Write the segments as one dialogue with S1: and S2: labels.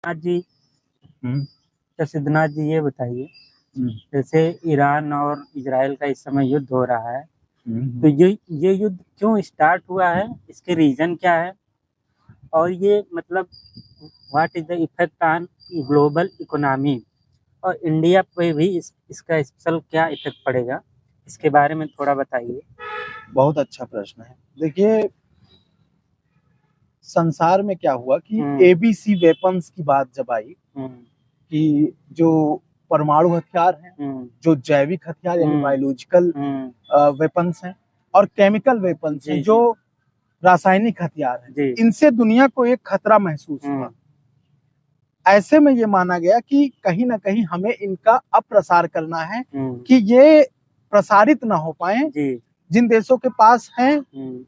S1: हाँ जी।
S2: हम्म।
S1: तो सिद्धनाथ जी ये बताइए,
S2: हम्म।
S1: जैसे ईरान और इजराइल का इस समय युद्ध हो रहा है,
S2: हम्म।
S1: तो ये युद्ध क्यों स्टार्ट हुआ है, इसके रीजन क्या है, और ये मतलब what is the effect on global economy, और इंडिया पे भी इसका स्पेशल क्या इफेक्ट पड़ेगा, इसके बारे में थोड़ा बताइए।
S2: बहुत अच्छा प्रश्न है। देखिए, संसार में क्या हुआ कि
S1: हम्म।
S2: एबीसी वेपन्स की बात जब आई
S1: हम्म।
S2: कि जो परमाणु हथियार हैं,
S1: हम्म।
S2: जो जैविक हथियार यानी
S1: हम्म।
S2: बायोलॉजिकल
S1: हम्म।
S2: वेपन्स हैं, और केमिकल वेपन्स हैं
S1: जी
S2: जो
S1: जी।
S2: रासायनिक हथियार हैं,
S1: जी।
S2: इनसे दुनिया को एक खतरा महसूस हुआ।
S1: हम्म।
S2: ऐसे में ये माना गया कि कहीं ना कहीं हमें इनका अप्रसार करना है
S1: हम्म।
S2: कि ये प्रसारित ना हो पाए।
S1: जी।
S2: जिन देशों के पास हैं
S1: हम्म।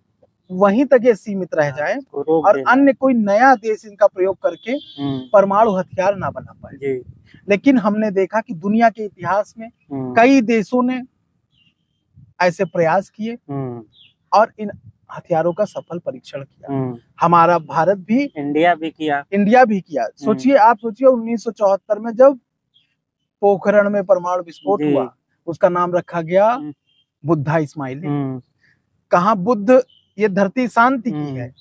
S2: वहीं तक ये सीमित रह
S1: हाँ,
S2: जाए
S1: इसको रोक
S2: और
S1: देना है।
S2: अन्य कोई नया देश इनका प्रयोग करके
S1: हम्म।
S2: परमाणु हथियार ना बना पाए।
S1: जी।
S2: लेकिन हमने देखा कि दुनिया के इतिहास में
S1: हम्म।
S2: कई देशों ने ऐसे प्रयास किए
S1: हम्म।
S2: और इन हथियारों का सफल परीक्षण किया।
S1: हम्म।
S2: हमारा भारत भी,
S1: इंडिया भी किया।
S2: इंडिया भी किया। सोचिए, आप सोचिए 1974 में जब पोखरण में परमाणु विस्फोट
S1: जी।
S2: हुआ, उसका नाम रखा गया
S1: हम्म।
S2: बुद्धा स्माइलिंग।
S1: हम्म।
S2: कहा बुद्ध, ये धरती शांति की है,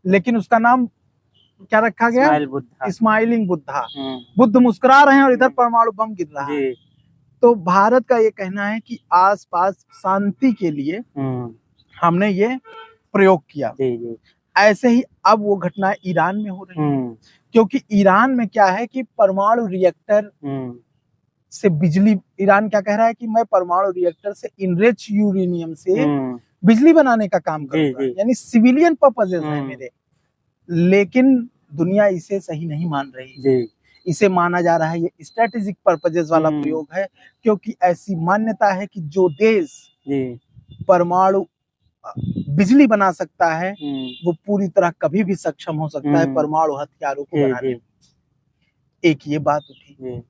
S2: लेकिन उसका नाम क्या रखा गया?
S1: स्माइल बुद्धा।
S2: स्माइलिंग बुद्धा।
S1: हम्म।
S2: बुद्ध मुस्कुरा रहे हैं और इधर परमाणु बम गिर रहा है।
S1: जी।
S2: तो भारत का ये कहना है कि आसपास शांति के लिए
S1: हम्म।
S2: हमने ये प्रयोग किया।
S1: जी जी।
S2: ऐसे ही अब वो घटना ईरान में हो रही है,
S1: हम्म।
S2: क्योंकि ईरान में क्या है कि परमाणु रिएक्टर
S1: हम्म।
S2: से बिजली, ईरान क्या कह रहा है कि मैं परमाणु रिएक्टर से इनरिच यूरेनियम से
S1: हम्म।
S2: बिजली बनाने का काम
S1: जी
S2: करूंगा,
S1: जी।
S2: यानी सिविलियन पर्पजेज है
S1: हम्म।
S2: मेरे। लेकिन दुनिया इसे सही नहीं मान रही है।
S1: जी।
S2: इसे माना जा रहा है ये स्ट्रेटेजिक पर्पजेज वाला प्रयोग है, क्योंकि ऐसी मान्यता है कि जो देश
S1: जी।
S2: परमाणु बिजली बना सकता है
S1: हम्म।
S2: वो पूरी तरह कभी भी सक्षम हो सकता है परमाणु हथियारों को
S1: जी
S2: बनाने
S1: जी।
S2: में। एक ये बात उठी।
S1: जी।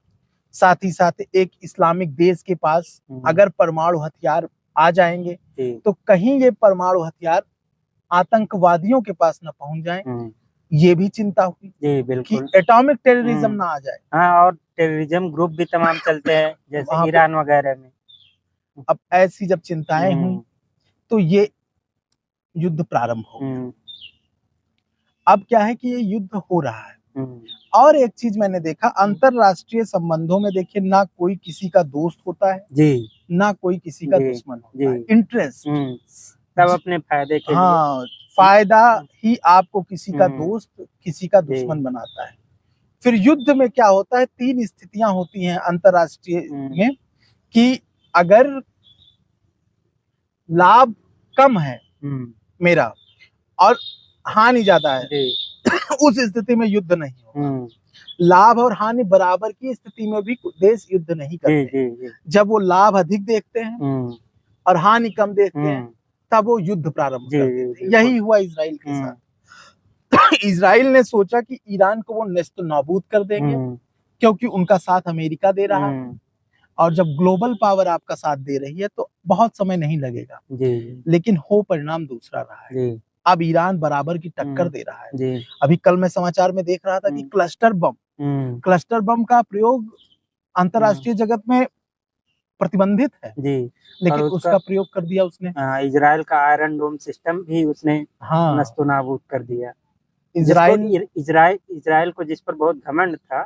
S2: साथ ही साथ एक इस्लामिक देश के पास अगर परमाणु हथियार आ जाएंगे तो कहीं ये परमाणु हथियार आतंकवादियों के पास न पहुंच जाए, ये भी चिंता हुई
S1: जी
S2: कि
S1: बिल्कुल।
S2: एटॉमिक टेररिज्म ना आ जाए।
S1: हाँ, और टेररिज्म ग्रुप भी तमाम चलते हैं जैसे
S2: वहां पे
S1: ईरान वगैरह में।
S2: अब ऐसी जब चिंताएं हुई तो ये युद्ध प्रारंभ हो गया। अब क्या है कि ये युद्ध हो रहा है। और एक चीज मैंने देखा, अंतरराष्ट्रीय संबंधों में देखिए, ना कोई किसी का दोस्त होता है,
S1: जी,
S2: ना कोई किसी का
S1: जी,
S2: दुश्मन होता है।
S1: जी।
S2: इंटरेस्ट,
S1: सब अपने फायदे के लिए।
S2: हाँ, फायदा ही आपको किसी का दोस्त, किसी का
S1: जी।
S2: दुश्मन बनाता है। फिर युद्ध में क्या होता है, तीन स्थितियां होती हैं अंतरराष्ट्रीय में कि अगर लाभ कम है मेरा और हानि ज्यादा है उस स्थिति में युद्ध नहीं होगा। लाभ और हानि बराबर की स्थिति में भी देश युद्ध नहीं करते। जब वो लाभ अधिक देखते हैं और हानि कम देखते हैं तब वो युद्ध प्रारंभ कर देते हैं। यही हुआ इजराइल के साथ। इजराइल ने सोचा कि ईरान को वो नेस्त नाबूद कर देंगे, क्योंकि उनका साथ अमेरिका दे रहा है, और जब ग्लोबल पावर आपका साथ दे रही है तो बहुत समय नहीं लगेगा। लेकिन हो परिणाम दूसरा रहा है। अब ईरान बराबर की टक्कर दे रहा है। अभी कल मैं समाचार में देख रहा था कि क्लस्टर बम का प्रयोग अंतरराष्ट्रीय जगत में प्रतिबंधित है, लेकिन उसका प्रयोग कर दिया उसने।
S1: इजराइल का आयरन डोम सिस्टम भी उसने नस्तनाबूद कर दिया। इजराइल को जिस पर बहुत घमंड था,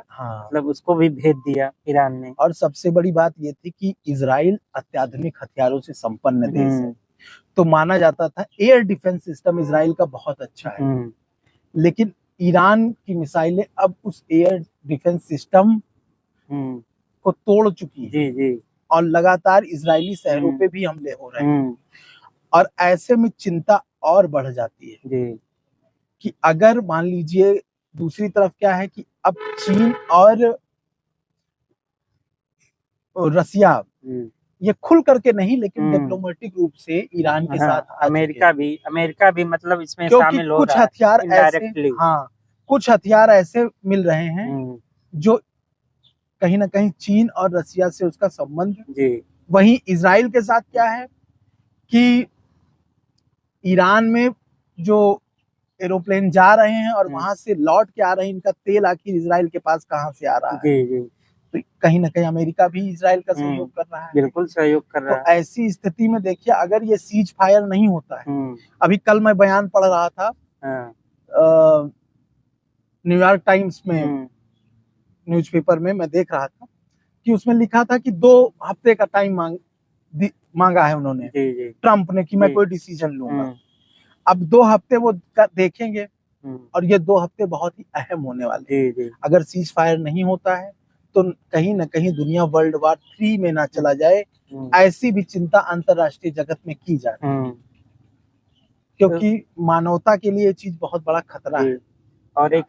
S1: मतलब उसको भी भेज दिया ईरान ने।
S2: और सबसे बड़ी बात ये थी कि इजराइल अत्याधुनिक हथियारों से संपन्न देश है, तो माना जाता था एयर डिफेंस सिस्टम इजराइल का बहुत अच्छा है। लेकिन ईरान की मिसाइलें अब उस एयर डिफेंस सिस्टम को तोड़ चुकी है और लगातार इजरायली शहरों पे भी हमले हो रहे हैं। और ऐसे में चिंता और बढ़ जाती है कि अगर मान लीजिए, दूसरी तरफ क्या है कि अब चीन और रसिया ये खुल करके नहीं, लेकिन डिप्लोमेटिक रूप से ईरान के साथ
S1: अमेरिका भी मतलब इसमें
S2: क्योंकि
S1: शामिल हो रहा है।
S2: कुछ हथियार ऐसे मिल रहे हैं जो कहीं ना कहीं चीन और रसिया से उसका संबंध। वहीं इजराइल के साथ क्या है कि ईरान में जो एरोप्लेन जा रहे हैं और
S1: हम्म।
S2: वहां से लौट के आ रहे हैं, इनका तेल आखिर इजराइल के पास कहाँ से आ रहा है?
S1: जी जी
S2: तो कहीं ना कहीं अमेरिका भी इजराइल का सहयोग कर रहा है।
S1: बिल्कुल सहयोग कर
S2: तो
S1: रहा है।
S2: ऐसी स्थिति में देखिए, अगर ये सीज फायर नहीं होता है, अभी कल मैं बयान पढ़ रहा था न्यूयॉर्क टाइम्स में, न्यूज़पेपर में मैं देख रहा था कि उसमें लिखा था कि 2 हफ्ते का टाइम मांगा है उन्होंने, ट्रम्प ने, कि मैं कोई डिसीजन लूंगा। अब 2 हफ्ते वो देखेंगे और ये 2 हफ्ते बहुत ही अहम होने वाले हैं। अगर सीज फायर नहीं होता है तो कहीं ना कहीं दुनिया वर्ल्ड वार 3 में ना चला जाए, ऐसी भी चिंता अंतरराष्ट्रीय जगत में की जा रही है, क्योंकि मानवता के लिए ये चीज बहुत बड़ा खतरा है। और
S1: एक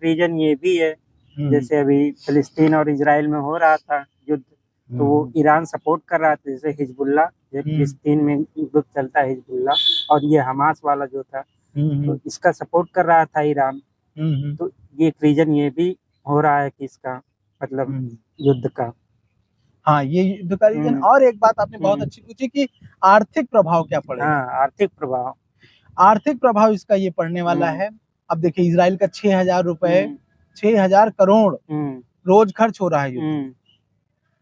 S1: रीजन ये भी है, जैसे अभी फिलिस्तीन और इजराइल में हो रहा था युद्ध, तो वो ईरान सपोर्ट कर रहा था, जैसे हिजबुल्ला, फिलिस्तीन में युद्ध चलता है हिजबुल्ला, और ये हमास वाला जो था, तो इसका सपोर्ट कर रहा था ईरान। तो ये एक रीजन ये भी हो रहा है कि इसका मतलब युद्ध का।
S2: हाँ, ये युद्ध का रीजन। और एक बात आपने बहुत अच्छी पूछी कि आर्थिक प्रभाव क्या पड़ेगा।
S1: हाँ,
S2: आर्थिक प्रभाव इसका ये पड़ने वाला है। अब देखिए, इजराइल का 6,000 रुपए, 6,000 करोड़ रोज खर्च हो रहा है युद्ध,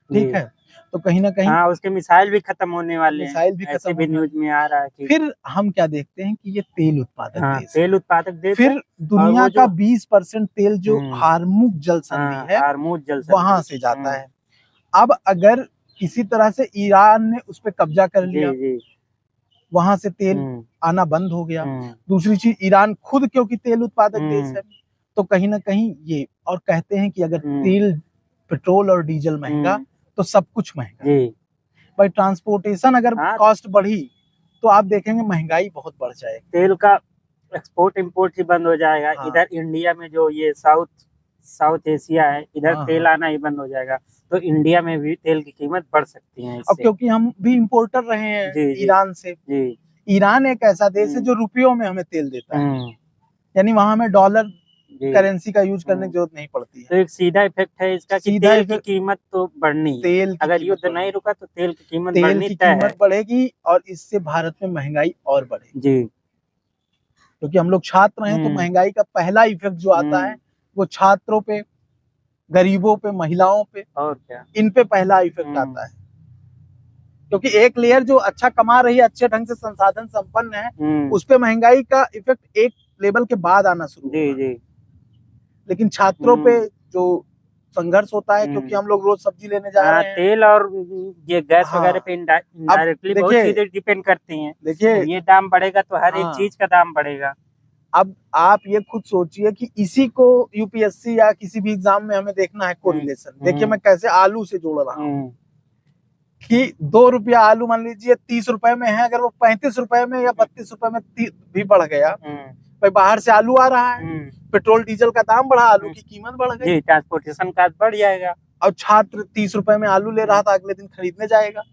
S2: ठीक है। तो कहीं ना कहीं
S1: उसके मिसाइल भी खत्म होने वाले हैं,
S2: मिसाइल भी खत्म,
S1: भी न्यूज में आ रहा है कि
S2: फिर हम क्या देखते हैं कि ये तेल उत्पादक देश,
S1: तेल उत्पादक देश,
S2: फिर दुनिया का 20% तेल जो हार्मुज जल संधि है, वहां से जाता है। अब अगर किसी तरह से ईरान ने उस पर कब्जा कर लिया, वहां से तेल आना बंद हो गया। दूसरी चीज, ईरान खुद क्योंकि तेल उत्पादक देश है, तो कहीं ना कहीं ये, और कहते हैं कि अगर तेल, पेट्रोल और डीजल महंगा तो सब कुछ महंगा। भाई, ट्रांसपोर्टेशन अगर कॉस्ट बढ़ी तो आप देखेंगे महंगाई बहुत बढ़ जाएगी,
S1: तेल का एक्सपोर्ट इंपोर्ट ही बंद हो जाएगा। इधर इंडिया में जो ये साउथ एशिया है, इधर तेल आना ही बंद हो जाएगा, तो इंडिया में भी तेल की कीमत बढ़ सकती है इससे।
S2: अब क्योंकि हम भी इम्पोर्टर रहे हैं ईरान से। ईरान एक ऐसा देश है जो रुपयों में हमें तेल देता है, यानी वहां हमें डॉलर करेंसी का यूज करने की जरूरत नहीं पड़ती है।
S1: तो एक सीधा इफेक्ट है इसका कि तेल की कीमत तो बढ़नी है। अगर युद्ध नहीं रुका तो तेल की कीमत
S2: बढ़ेगी और इससे भारत में महंगाई और बढ़ेगी। क्योंकि हम लोग छात्र हैं, तो महंगाई का पहला इफेक्ट जो आता है वो छात्रों पे, गरीबों पे, महिलाओं पे,
S1: और क्या,
S2: इन पे पहला इफेक्ट आता है। क्योंकि एक लेयर जो अच्छा कमा रही है, अच्छे ढंग से संसाधन संपन्न है, उस पे महंगाई का इफेक्ट एक लेवल के बाद आना शुरू होगा। लेकिन छात्रों पे जो संघर्ष होता है, क्योंकि हम लोग रोज सब्जी लेने जा रहे हैं,
S1: तेल और ये गैस वगैरह पे इनडायरेक्टली बहुत चीजें डिपेंड करती हैं।
S2: देखिए,
S1: ये दाम बढ़ेगा तो हर एक चीज का दाम बढ़ेगा।
S2: अब आप ये खुद सोचिए कि इसी को यूपीएससी या किसी भी एग्जाम में हमें देखना है कोरिलेशन। देखिए, मैं कैसे आलू से जोड़ रहा हूँ कि 2 रुपया आलू मान लीजिए 30 रुपए में है, अगर वो 35 रुपए में या 32 रुपए में भी बढ़ गया, भाई बाहर से आलू आ रहा है, पेट्रोल डीजल का दाम बढ़ा, आलू की कीमत बढ़ गई,
S1: ट्रांसपोर्टेशन का बढ़ जाएगा।
S2: और छात्र 30 रुपए में आलू ले रहा था, अगले दिन खरीदने जाएगा,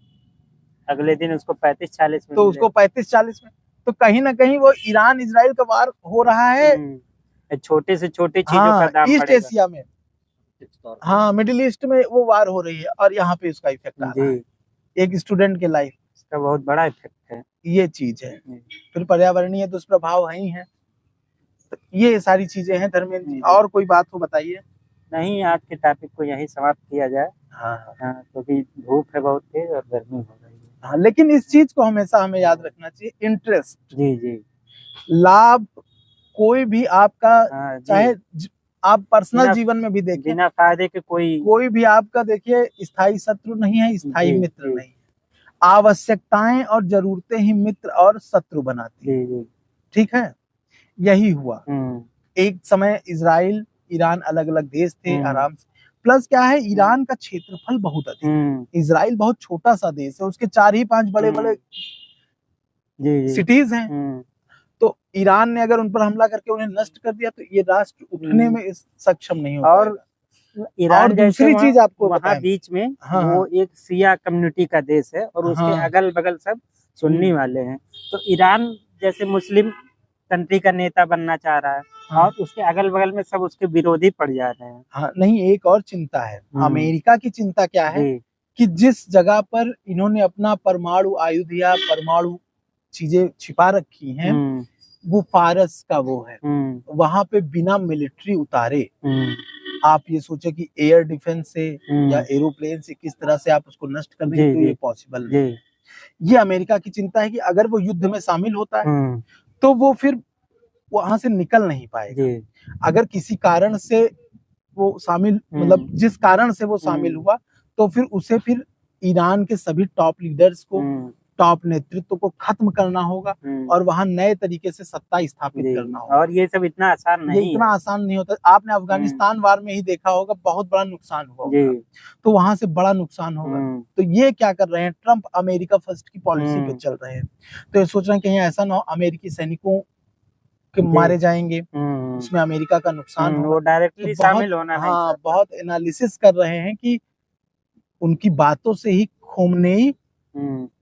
S1: अगले दिन उसको 35-40 में,
S2: तो उसको 35-40 में। तो कहीं ना कहीं वो ईरान इजराइल का वार हो रहा है,
S1: छोटे से छोटे चीजों का दाम
S2: ईस्ट एशिया में, मिडिल ईस्ट में वो वार हो रही है, और यहाँ पे उसका इफेक्ट आ रहा है एक स्टूडेंट के लाइफ,
S1: इसका बहुत बड़ा इफेक्ट है।
S2: ये चीज है। फिर पर्यावरणीय दुष्प्रभाव है ही है। तो ये सारी चीजें हैं धर्मेंद्र जी। और कोई बात हो बताइए।
S1: नहीं, आज के टॉपिक को यही समाप्त किया जाए। क्योंकि धूप है बहुत तेज और गर्मी हो रही है।
S2: लेकिन इस चीज को हमेशा हमें याद रखना चाहिए, इंटरेस्ट, लाभ कोई भी आपका, चाहे आप पर्सनल जीवन में भी देखिए,
S1: बिना फायदे के
S2: कोई भी आपका, देखिए, स्थायी शत्रु नहीं है, स्थायी मित्र नहीं है। आवश्यकताएं और जरूरतें ही मित्र और शत्रु बनाती है, ठीक है। यही हुआ। एक समय इजराइल, ईरान अलग अलग देश थे, आराम से। प्लस क्या है, ईरान का क्षेत्रफल बहुत अधिक है, इजराइल बहुत छोटा सा देश है, उसके 4 ही 5 बड़े बड़े सिटीज हैं। तो ईरान ने अगर उन पर हमला करके उन्हें नष्ट कर दिया, तो ये राष्ट्र उठने में सक्षम नहीं होगा।
S1: और ईरान, और
S2: दूसरी चीज आपको
S1: वहाँ बीच में वो एक शिया कम्युनिटी का देश है, और उसके अगल बगल सब सुन्नी वाले हैं। तो ईरान जैसे मुस्लिम कंट्री का नेता बनना चाह रहा है, और उसके अगल बगल में सब उसके विरोधी पड़ जा रहे हैं।
S2: नहीं, एक और चिंता है, अमेरिका की चिंता क्या है कि जिस जगह पर इन्होंने अपना परमाणु आयुध या परमाणु चीजें छिपा रखी हैं, वो फारस का वो है, वहां पे बिना मिलिट्री उतारे आप ये सोचे कि एयर डिफेंस से या एरोप्लेन से किस तरह से आप उसको नष्ट कर देंगे, तो ये पॉसिबल नहीं है। ये अमेरिका की चिंता है कि अगर वो युद्ध में शामिल होता है तो वो फिर वहां से निकल नहीं पाएगा। अगर किसी कारण से वो शामिल, मतलब जिस कारण से वो शामिल हुआ, तो फिर उसे फिर ईरान के सभी टॉप लीडर्स को, टॉप नेतृत्व को खत्म करना होगा और वहां नए तरीके से सत्ता स्थापित करना होगा।
S1: और ये सब इतना आसान नहीं,
S2: ये इतना आसान नहीं होता। आपने अफगानिस्तान वार में ही देखा होगा, बहुत बड़ा नुकसान हुआ होगा, तो वहां से बड़ा नुकसान होगा। तो ये क्या कर रहे हैं, ट्रम्प अमेरिका फर्स्ट की पॉलिसी पे चल रहे हैं। तो ये सोच रहे हैं कहीं ऐसा ना हो अमेरिकी सैनिकों के मारे जाएंगे, उसमें अमेरिका का नुकसान हो,
S1: डायरेक्टली शामिल होना नहीं।
S2: हाँ, बहुत एनालिसिस कर रहे हैं कि उनकी बातों से ही खोमनेई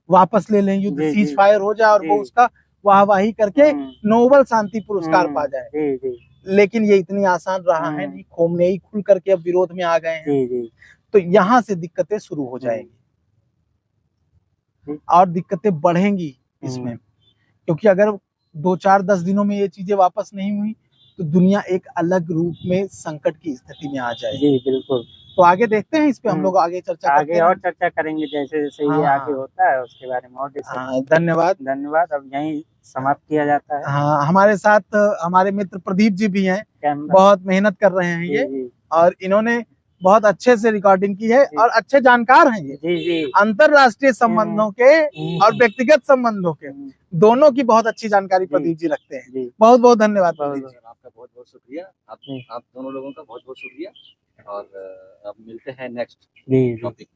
S2: वापस ले लें, युद्ध सीज फायर हो जाए और वो उसका वाहवाही करके नोबेल शांति पुरस्कार पा जाए। लेकिन ये इतनी आसान रहा है नहीं, खोमनेई खुल करके अब विरोध में आ गए हैं। तो यहाँ से दिक्कतें शुरू हो जाएंगी और दिक्कतें बढ़ेंगी इसमें, क्योंकि अगर 2-4-10 दिनों में ये चीजें वापस नहीं हुई तो दुनिया एक अलग रूप में संकट की स्थिति में आ जाएगी।
S1: बिल्कुल।
S2: तो आगे देखते हैं, इस पे हम लोग आगे चर्चा
S1: और चर्चा करेंगे जैसे जैसे ये आगे होता है उसके बारे में और धन्यवाद। अब यहीं समाप्त किया जाता है।
S2: हाँ, हमारे साथ हमारे मित्र प्रदीप जी भी हैं, बहुत मेहनत कर रहे हैं ये, और इन्होंने बहुत अच्छे से रिकॉर्डिंग की है और अच्छे जानकार हैं ये अंतरराष्ट्रीय संबंधों के और व्यक्तिगत संबंधों के, दोनों की बहुत अच्छी जानकारी प्रदीप जी रखते हैं। बहुत बहुत धन्यवाद प्रदीप जी,
S3: आपका बहुत बहुत शुक्रिया। आप दोनों लोगों का बहुत बहुत शुक्रिया और अब मिलते हैं नेक्स्ट टॉपिक।